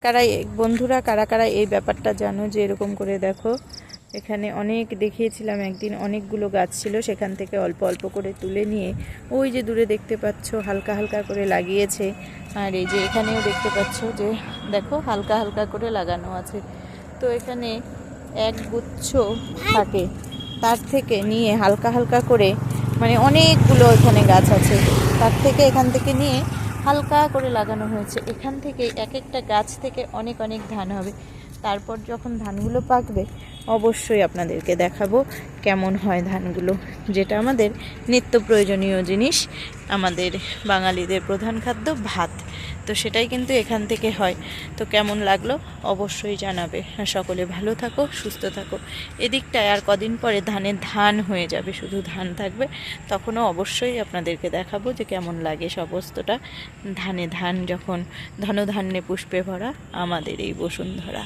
কারা বন্ধুরা কারা কারা এই ব্যাপারটা জানো যে এরকম করে দেখো, এখানে অনেক দেখিয়েছিলাম একদিন, অনেকগুলো গাছ ছিল, সেখান থেকে অল্প অল্প করে তুলে নিয়ে ওই যে দূরে দেখতে পাচ্ছ হালকা হালকা করে লাগিয়েছে। আর এই যে এখানেও দেখতে পাচ্ছ যে দেখো হালকা হালকা করে লাগানো আছে। তো এখানে এক গুচ্ছ থাকে, তার থেকে নিয়ে হালকা হালকা করে, মানে অনেকগুলো এখানে গাছ আছে, তার থেকে এখান থেকে নিয়ে হালকা করে লাগানো হয়েছে। এখান থেকে এক একটা গাছ থেকে অনেক অনেক ধান হবে। তারপর যখন ধানগুলো পাকবে অবশ্যই আপনাদেরকে দেখাবো কেমন হয় ধানগুলো, যেটা আমাদের নিত্য প্রয়োজনীয় জিনিস, আমাদের বাঙালিদের প্রধান খাদ্য ভাত। তো সেটাই কিন্তু এখান থেকে হয়। তো কেমন লাগলো অবশ্যই জানাবে। আর সকলে ভালো থাকো, সুস্থ থাকো। এদিকটায় আর কদিন পরে ধান হয়ে যাবে, শুধু ধান থাকবে, তখনও অবশ্যই আপনাদেরকে দেখাবো যে কেমন লাগে সমস্তটা। ধান যখন ধনধান্যে পুষ্পে ভরা আমাদের এই বসুন্ধরা।